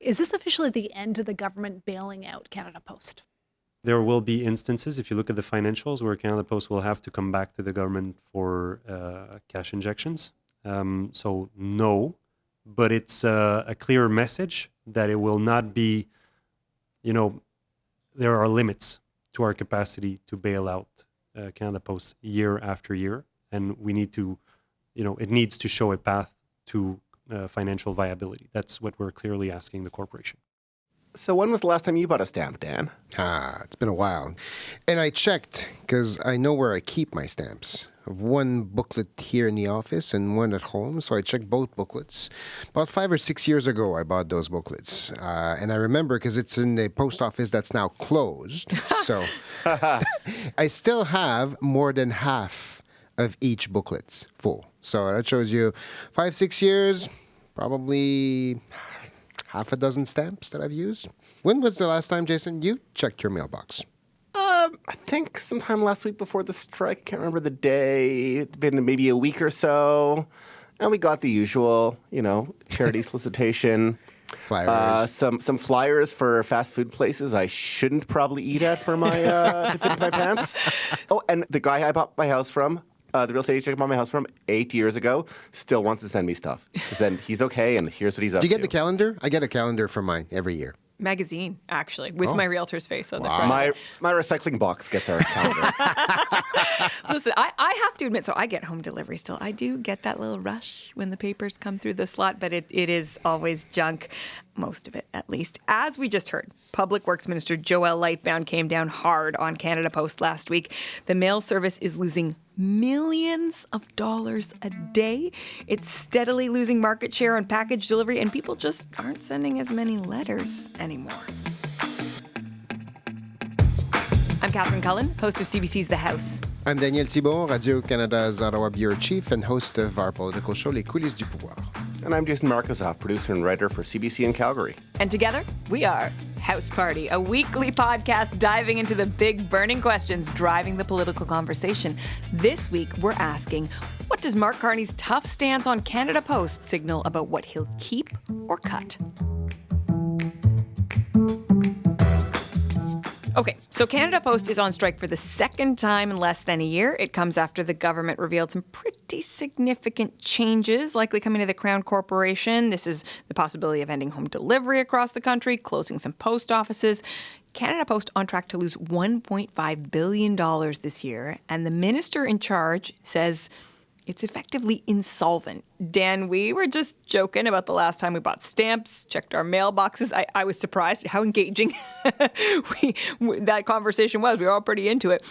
Is this officially the end of the government bailing out Canada Post? There will be instances, if you look at the financials, where Canada Post will have to come back to the government for cash injections. So no, but it's a clear message that it will not be, there are limits to our capacity to bail out Canada Post year after year. And we need to, it needs to show a path to financial viability. That's what we're clearly asking the corporation. So when was the last time you bought a stamp, Dan? It's been a while. And I checked because I know where I keep my stamps. I have one booklet here in the office and one at home. So I checked both booklets. About 5 or 6 years ago, I bought those booklets. And I remember because it's in the post office that's now closed. So I still have more than half of each booklet full. So that shows you 5, 6 years, probably half a dozen stamps that I've used. When was the last time, Jason, you checked your mailbox? I think sometime last week before the strike. I can't remember the day. It's been maybe a week or so. And we got the usual, charity solicitation. Flyers. Some flyers for fast food places I shouldn't probably eat at for my to fit my pants. Oh, and the guy I bought my house from, the real estate agent I bought my house from 8 years ago, still wants to send me stuff. To send, he's okay, and here's what he's up to. Do you get the calendar? I get a calendar for mine every year. Magazine, actually, with my realtor's face on the front. My recycling box gets our calendar. Listen, I have to admit, so I get home delivery still. I do get that little rush when the papers come through the slot, but it is always junk. Most of it, at least. As we just heard, Public Works Minister Joel Lightbound came down hard on Canada Post last week. The mail service is losing millions of dollars a day. It's steadily losing market share on package delivery, and people just aren't sending as many letters anymore. I'm Catherine Cullen, host of CBC's The House. I'm Daniel Thibeault, Radio-Canada's Ottawa Bureau Chief and host of our political show, Les Coulisses du Pouvoir. And I'm Jason Markusoff, producer and writer for CBC in Calgary. And together, we are House Party, a weekly podcast diving into the big burning questions driving the political conversation. This week, we're asking, what does Mark Carney's tough stance on Canada Post signal about what he'll keep or cut? Okay, so Canada Post is on strike for the second time in less than a year. It comes after the government revealed some pretty significant changes likely coming to the Crown Corporation. This is the possibility of ending home delivery across the country, closing some post offices. Canada Post on track to lose $1.5 billion this year, and the minister in charge says it's effectively insolvent. Dan, we were just joking about the last time we bought stamps, checked our mailboxes. I was surprised how engaging that conversation was. We were all pretty into it.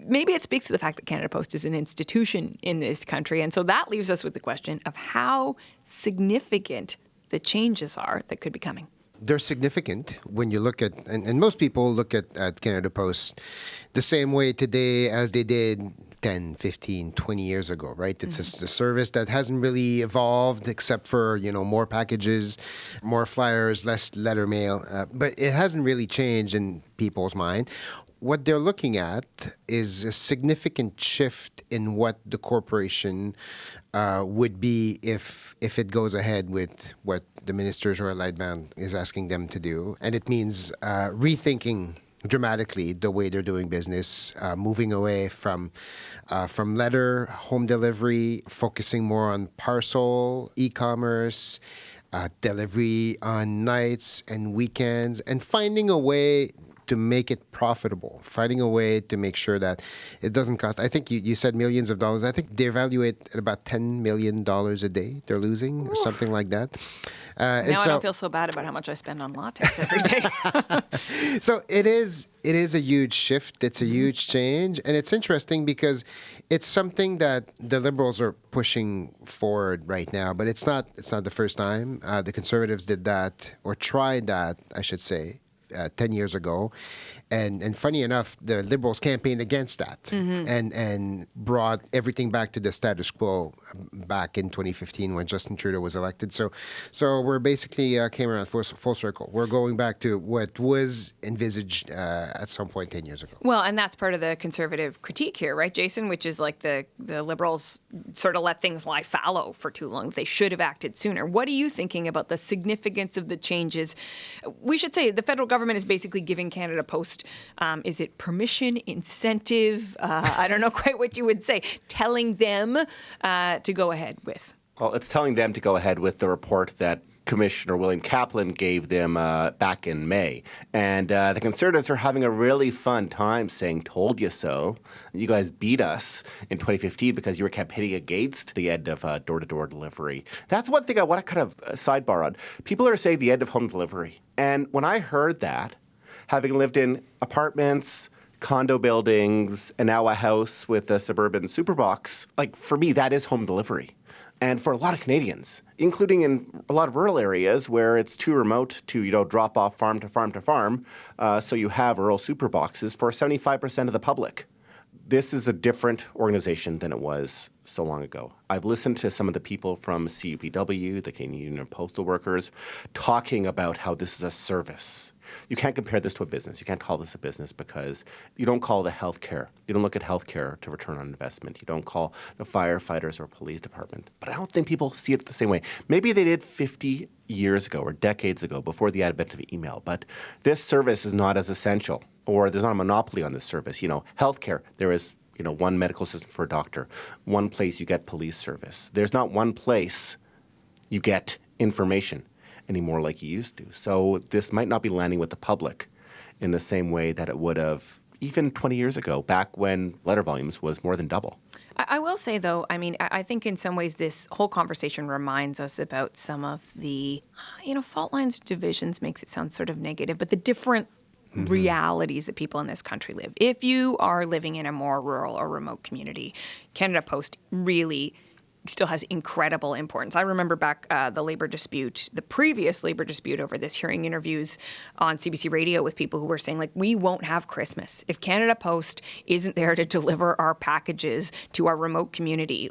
Maybe it speaks to the fact that Canada Post is an institution in this country. And so that leaves us with the question of how significant the changes are that could be coming. They're significant when you look at, and most people look at Canada Post the same way today as they did 10, 15, 20 years ago, right? It's just a service that hasn't really evolved except for, more packages, more flyers, less letter mail. But it hasn't really changed in people's mind. What they're looking at is a significant shift in what the corporation would be if it goes ahead with what the Minister Joel Lightbound is asking them to do. And it means rethinking dramatically the way they're doing business, moving away from letter, home delivery, focusing more on parcel, e-commerce, delivery on nights and weekends, and finding a way to make it profitable, finding a way to make sure that it doesn't cost. I think you said millions of dollars. I think they evaluate at about $10 million a day they're losing or something like that. Now I don't feel so bad about how much I spend on latex every day. So it is a huge shift. It's a huge change. And it's interesting because it's something that the Liberals are pushing forward right now, but it's not the first time. The Conservatives did that, or tried that, I should say, 10 years ago. And funny enough, the Liberals campaigned against that and brought everything back to the status quo back in 2015 when Justin Trudeau was elected. So we're basically came around full circle. We're going back to what was envisaged at some point 10 years ago. Well, and that's part of the Conservative critique here, right, Jason? Which is like the Liberals sort of let things lie fallow for too long. They should have acted sooner. What are you thinking about the significance of the changes? We should say the federal government is basically giving Canada Post, is it permission, incentive? I don't know quite what you would say, telling them to go ahead with. Well, it's telling them to go ahead with the report that Commissioner William Kaplan gave them back in May. And the Conservatives are having a really fun time saying, told you so. You guys beat us in 2015 because you were campaigning against the end of door-to-door delivery. That's one thing I want to kind of sidebar on. People are saying the end of home delivery. And when I heard that, having lived in apartments, condo buildings, and now a house with a suburban superbox, like for me, that is home delivery. And for a lot of Canadians, including in a lot of rural areas where it's too remote to, drop off farm to farm to farm, so you have rural super boxes for 75% of the public. This is a different organization than it was so long ago. I've listened to some of the people from CUPW, the Canadian Union of Postal Workers, talking about how this is a service. You can't compare this to a business. You can't call this a business because you don't call it healthcare. You don't look at healthcare to return on investment. You don't call the firefighters or police department. But I don't think people see it the same way. Maybe they did 50 years ago or decades ago before the advent of email. But this service is not as essential, or there's not a monopoly on this service. Healthcare, there is one medical system for a doctor, one place you get police service. There's not one place you get information anymore like you used to. So this might not be landing with the public in the same way that it would have even 20 years ago, back when letter volumes was more than double. I will say, though, I think in some ways this whole conversation reminds us about some of the, fault lines, divisions makes it sound sort of negative, but the different realities that people in this country live. If you are living in a more rural or remote community, Canada Post really still has incredible importance. I remember back the previous labor dispute over this, hearing interviews on CBC Radio with people who were saying, we won't have Christmas if Canada Post isn't there to deliver our packages to our remote community.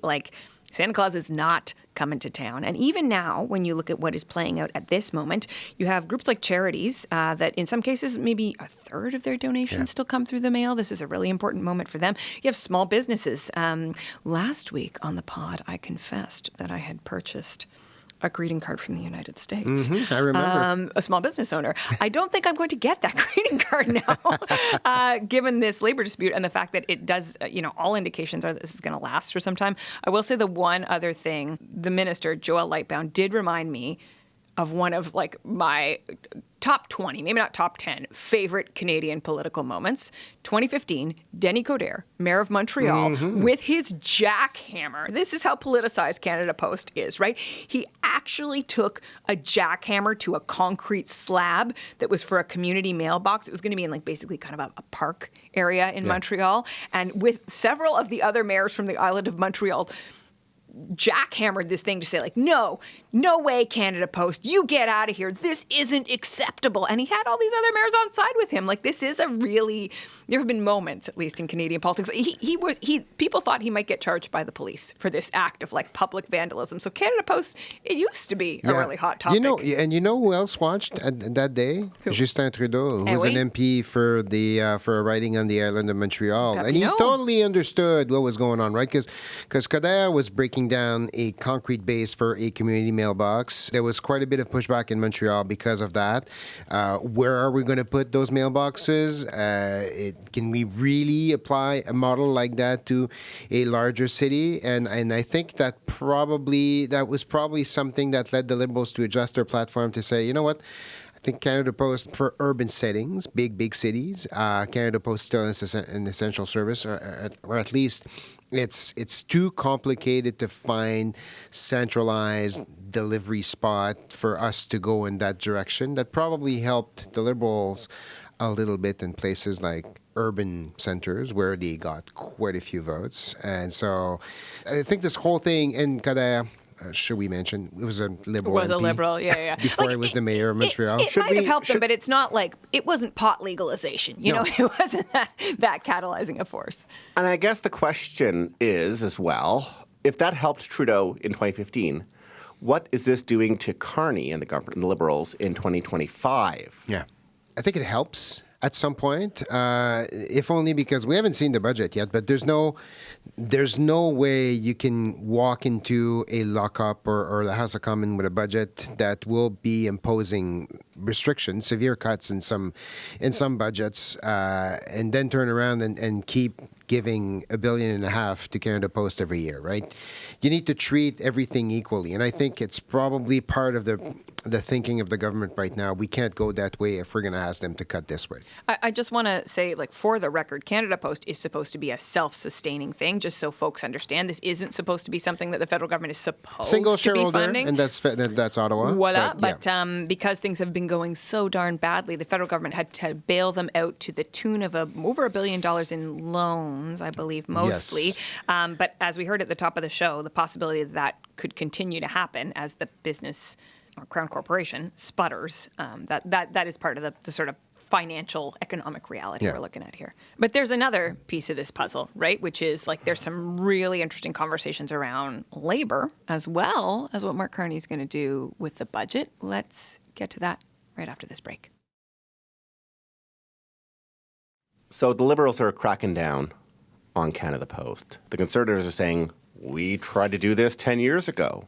Santa Claus is not coming to town. And even now, when you look at what is playing out at this moment, you have groups like charities that in some cases, maybe a third of their donations still come through the mail. This is a really important moment for them. You have small businesses. Last week on the pod, I confessed that I had purchased a greeting card from the United States. I remember. A small business owner. I don't think I'm going to get that greeting card now, given this labor dispute and the fact that it does, all indications are that this is going to last for some time. I will say the one other thing, the minister, Joel Lightbound, did remind me of one of my top 20, maybe not top 10, favorite Canadian political moments. 2015, Denis Coderre, mayor of Montreal, with his jackhammer. This is how politicized Canada Post is, right? He actually took a jackhammer to a concrete slab that was for a community mailbox. It was going to be in basically kind of a park area in Montreal. And with several of the other mayors from the island of Montreal jackhammered this thing to say no way, Canada Post, you get out of here. This isn't acceptable. And he had all these other mayors on side with him. This is there have been moments, at least in Canadian politics. People thought he might get charged by the police for this act of public vandalism. So Canada Post, it used to be a really hot topic. Who else watched that day? Who? Justin Trudeau, who's an MP for a riding on the island of Montreal. And he totally understood what was going on, right? Because Coderre was breaking down a concrete base for a community mailbox. There was quite a bit of pushback in Montreal because of that. Where are we going to put those mailboxes? Can we really apply a model like that to a larger city? And I think that was probably something that led the Liberals to adjust their platform to say, you know what? I think Canada Post, for urban settings, big cities, Canada Post still is an essential service, or at least it's too complicated to find centralized delivery spot for us to go in that direction. That probably helped the Liberals a little bit in places like urban centers where they got quite a few votes. And so I think this whole thing, and Coderre should we mention? It was a Liberal Was a MP Liberal, yeah. before he was the mayor of Montreal. It might have helped them, but it's not like, it wasn't pot legalization. You know, it wasn't that catalyzing a force. And I guess the question is, as well, if that helped Trudeau in 2015, what is this doing to Carney and the government and the Liberals in 2025? Yeah. I think it helps at some point, if only because we haven't seen the budget yet, but there's no way you can walk into a lockup or the House of Commons with a budget that will be imposing restrictions, severe cuts in some budgets, and then turn around and keep giving $1.5 billion to Canada Post every year, right? You need to treat everything equally, and I think it's probably part of the thinking of the government right now. We can't go that way if we're going to ask them to cut this way. I just want to say, like, for the record, Canada Post is supposed to be a self-sustaining thing, just so folks understand. This isn't supposed to be something that the federal government is supposed Single to be shareholder, funding. and that's Ottawa. Voila. But because things have been going so darn badly, the federal government had to bail them out to the tune of over $1 billion in loans, I believe, mostly. Yes. But as we heard at the top of the show, the possibility that could continue to happen as the business or Crown Corporation sputters, that is part of the sort of financial economic reality we're looking at here. But there's another piece of this puzzle, right? Which is, like, there's some really interesting conversations around labor as well as what Mark Carney is going to do with the budget. Let's get to that right after this break. So the Liberals are cracking down on Canada Post. The Conservatives are saying, we tried to do this 10 years ago.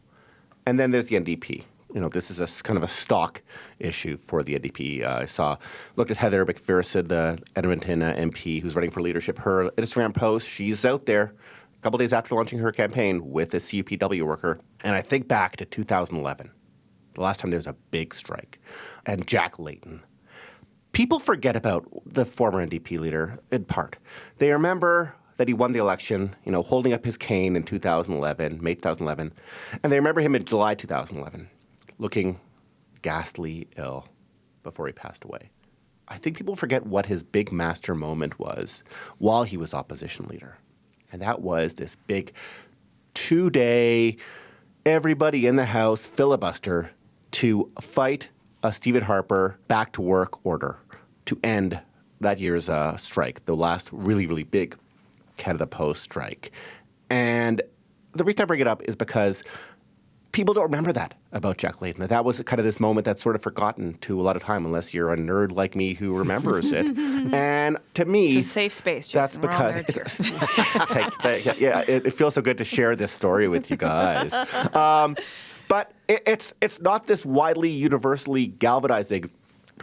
And then there's the NDP. You know, this is a kind of a stock issue for the NDP. Looked at Heather McPherson, the Edmonton MP who's running for leadership. Her Instagram post, she's out there a couple days after launching her campaign with a CUPW worker. And I think back to 2011, the last time there was a big strike, and Jack Layton. People forget about the former NDP leader in part. They remember that he won the election, you know, holding up his cane in 2011, May 2011. And they remember him in July 2011, looking ghastly ill before he passed away. I think people forget what his big master moment was while he was opposition leader. And that was this big 2-day, everybody in the House filibuster to fight a Stephen Harper back to work order to end that year's strike, the last really, really big Canada Post strike. And the reason I bring it up is because people don't remember that about Jack Layton. That was kind of this moment that's sort of forgotten to a lot of time, unless you're a nerd like me who remembers it. And to me, it's a safe space, Jason. That's because it feels so good to share this story with you guys. But it's not this widely, universally galvanizing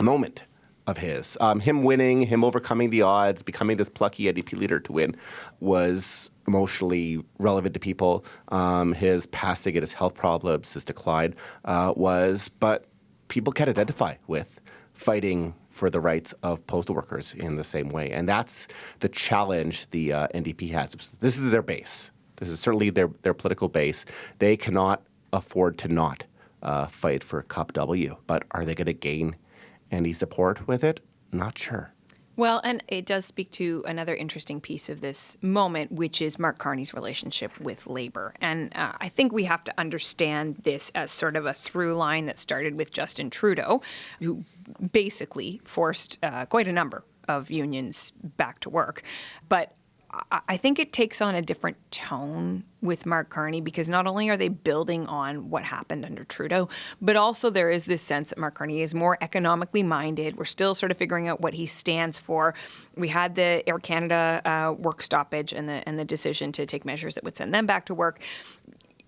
moment of his. Him winning, him overcoming the odds, becoming this plucky NDP leader to win was emotionally relevant to people. His passing and his health problems, his decline was, but people can identify with fighting for the rights of postal workers in the same way. And that's the challenge the NDP has. This is their base. This is certainly their political base. They cannot afford to not fight for Cup W. But are they going to gain any support with it? Not sure. Well, and it does speak to another interesting piece of this moment, which is Mark Carney's relationship with Labour. And I think we have to understand this as sort of a through line that started with Justin Trudeau, who basically forced quite a number of unions back to work. But I think it takes on a different tone with Mark Carney, because not only are they building on what happened under Trudeau, but also there is this sense that Mark Carney is more economically minded. We're still sort of figuring out what he stands for. We had the Air Canada work stoppage and the decision to take measures that would send them back to work.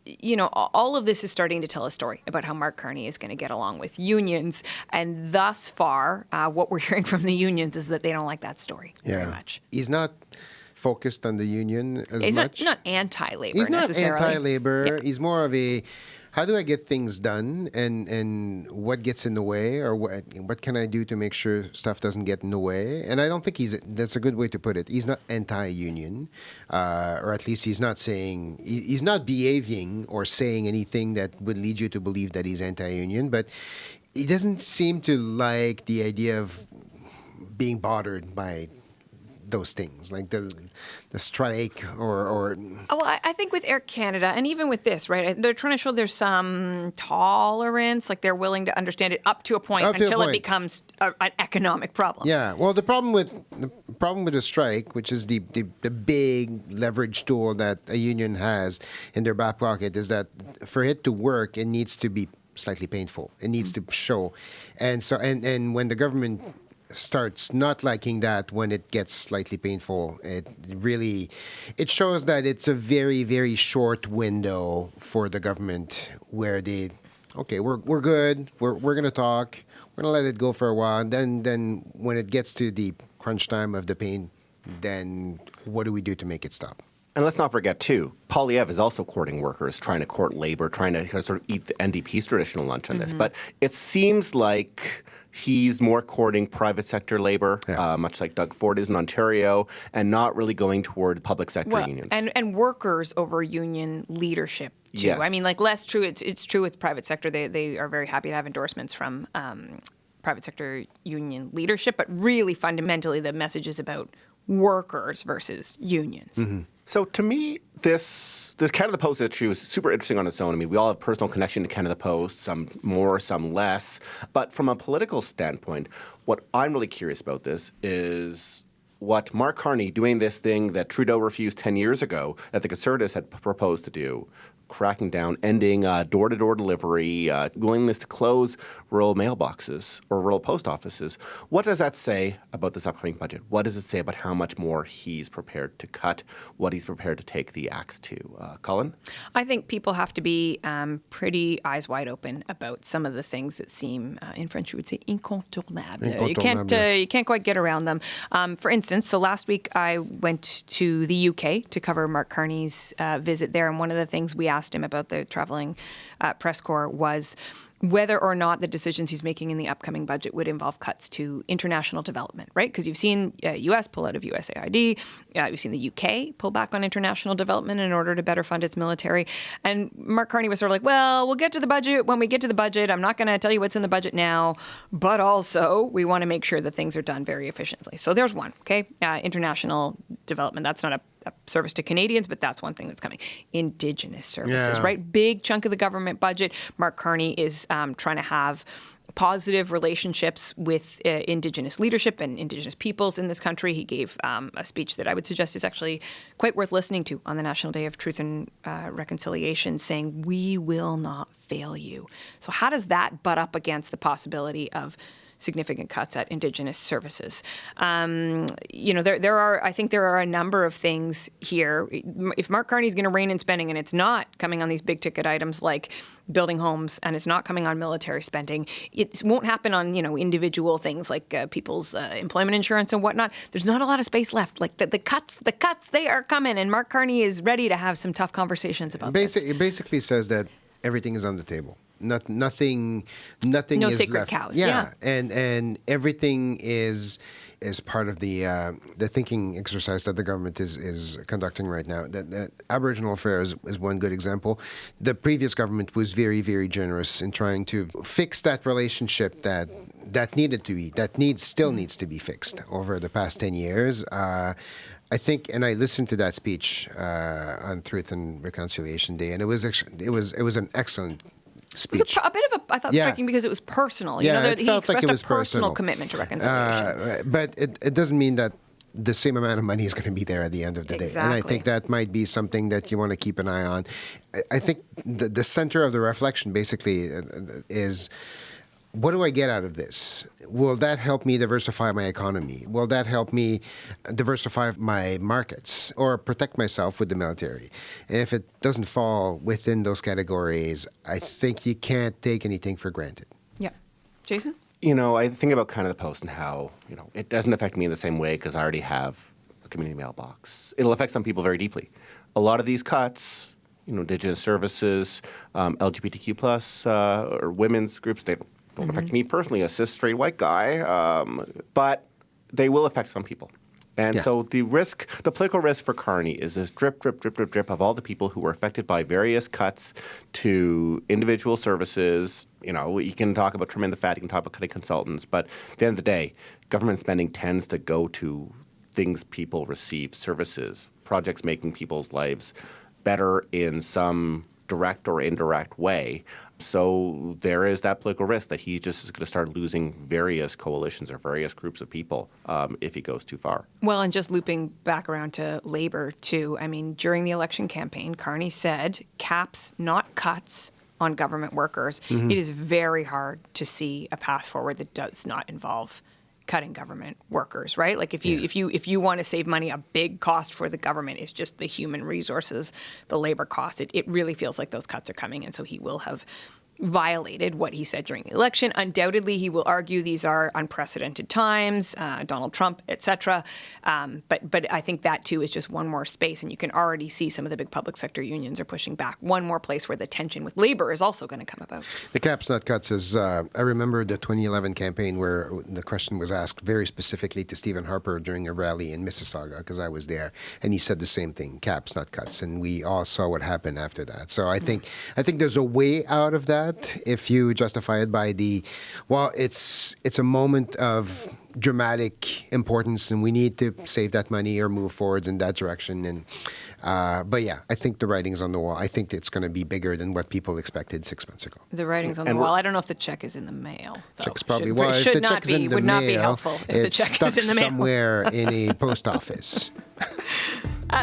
You know, all of this is starting to tell a story about how Mark Carney is going to get along with unions. And thus far, what we're hearing from the unions is that they don't like that story very much. He's not focused on the union as He's much. He's not anti-labor He's not necessarily. anti-labor. Yeah. He's more of a, how do I get things done, and what gets in the way, or what can I do to make sure stuff doesn't get in the way? And I don't think that's a good way to put it. He's not anti-union, or at least he's not behaving or saying anything that would lead you to believe that he's anti-union, but he doesn't seem to like the idea of being bothered by those things, like the strike or Well, I think with Air Canada, and even with this, right, they're trying to show there's some tolerance, like they're willing to understand it up to a point until it becomes an economic problem. Yeah. Well, the problem with the strike, which is the big leverage tool that a union has in their back pocket, is that for it to work, it needs to be slightly painful. It needs to show, and so and when the government starts not liking that, when it gets slightly painful, it shows that it's a very, very short window for the government where we're good, we're gonna talk, we're gonna let it go for a while, and then when it gets to the crunch time of the pain, then what do we do to make it stop? And let's not forget, too, Poilievre is also courting workers, trying to court labor, trying to kind of sort of eat the NDP's traditional lunch on this. But it seems like he's more courting private sector labor, much like Doug Ford is in Ontario, and not really going toward public sector unions. And workers over union leadership, too. Yes. I mean, like, less true. It's true with private sector. They are very happy to have endorsements from private sector union leadership. But really, fundamentally, the message is about workers versus unions. So to me, this Canada Post issue is super interesting on its own. I mean, we all have personal connection to Canada Post, some more, some less. But from a political standpoint, what I'm really curious about this is what Mark Carney, doing this thing that Trudeau refused 10 years ago, that the Conservatives had proposed to do, cracking down, ending door-to-door delivery, willingness to close rural mailboxes or rural post offices. What does that say about this upcoming budget? What does it say about how much more he's prepared to cut, what he's prepared to take the axe to? Cullen? I think people have to be pretty eyes wide open about some of the things that seem, in French you would say, incontournables. You can't quite get around them. For instance, so last week I went to the UK to cover Mark Carney's visit there, and one of the things we asked him about the traveling press corps was whether or not the decisions he's making in the upcoming budget would involve cuts to international development, right? Because you've seen U.S. pull out of USAID. You've seen the UK pull back on international development in order to better fund its military. And Mark Carney was sort of like, well, we'll get to the budget when we get to the budget. I'm not going to tell you what's in the budget now, but also we want to make sure that things are done very efficiently. So there's one, okay? International development. That's not a service to Canadians, but that's one thing that's coming. Indigenous services, right? Big chunk of the government budget. Mark Carney is trying to have positive relationships with Indigenous leadership and Indigenous peoples in this country. He gave a speech that I would suggest is actually quite worth listening to on the National Day of Truth and Reconciliation, saying, "We will not fail you." So how does that butt up against the possibility of significant cuts at Indigenous services? I think there are a number of things here. If Mark Carney's going to rein in spending, and it's not coming on these big ticket items like building homes, and it's not coming on military spending, it won't happen on individual things like people's employment insurance and whatnot. There's not a lot of space left. Like the cuts, they are coming, and Mark Carney is ready to have some tough conversations about this. It basically says that everything is on the table. Nothing no is sacred left. cows. Yeah. And everything is part of the thinking exercise that the government is conducting right now. That Aboriginal Affairs is one good example. The previous government was very, very generous in trying to fix that relationship that still needs to be fixed over the past 10 years. I think, and I listened to that speech on Truth and Reconciliation Day, and it was an excellent speech. It was a bit of I thought, striking because it was personal. He expressed like it was a personal personal commitment to reconciliation. But it doesn't mean that the same amount of money is going to be there at the end of the day. And I think that might be something that you want to keep an eye on. I think the center of the reflection basically is, what do I get out of this? Will that help me diversify my economy? Will that help me diversify my markets or protect myself with the military? And if it doesn't fall within those categories, I think you can't take anything for granted. Yeah. Jason? I think about Canada Post and how, it doesn't affect me in the same way because I already have a community mailbox. It'll affect some people very deeply. A lot of these cuts, Indigenous services, LGBTQ+, or women's groups, they don't affect me personally, a cis straight white guy, but they will affect some people. And so the political risk for Carney is this drip, drip, drip, drip, drip of all the people who were affected by various cuts to individual services. You can talk about trimming the fat, you can talk about cutting consultants, but at the end of the day, government spending tends to go to things people receive, services, projects making people's lives better in some direct or indirect way. So there is that political risk that he just is going to start losing various coalitions or various groups of people if he goes too far. Well, and just looping back around to Labour, too. I mean, during the election campaign, Carney said caps, not cuts, on government workers. It is very hard to see a path forward that does not involve cutting government workers, right? Like if you want to save money, a big cost for the government is just the human resources, the labor cost. It really feels like those cuts are coming, and so he will have violated what he said during the election. Undoubtedly, he will argue these are unprecedented times, Donald Trump, etc. But I think that, too, is just one more space, and you can already see some of the big public sector unions are pushing back. One more place where the tension with labor is also going to come about. The caps, not cuts is, I remember the 2011 campaign where the question was asked very specifically to Stephen Harper during a rally in Mississauga, because I was there, and he said the same thing, caps, not cuts, and we all saw what happened after that. So I think there's a way out of that if you justify it by it's a moment of dramatic importance and we need to save that money or move forwards in that direction. And but yeah, I think the writing's on the wall. I think it's going to be bigger than what people expected 6 months ago. The writing's on the wall. I don't know if the check is in the mail. Check's probably should not be. Would not be helpful if the check is in the mail. Somewhere in a post office.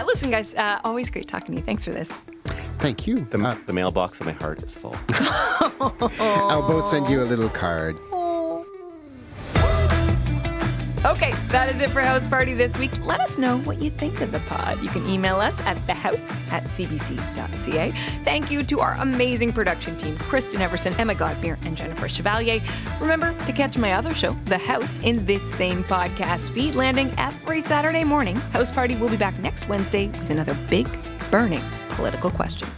Listen, guys, always great talking to you. Thanks for this. Thank you. The mailbox of my heart is full. I'll both send you a little card. Okay, that is it for House Party this week. Let us know what you think of the pod. You can email us at thehouse@cbc.ca. Thank you to our amazing production team, Kristen Everson, Emma Godmere, and Jennifer Chevalier. Remember to catch my other show, The House, in this same podcast feed, landing every Saturday morning. House Party will be back next Wednesday with another big, burning political question.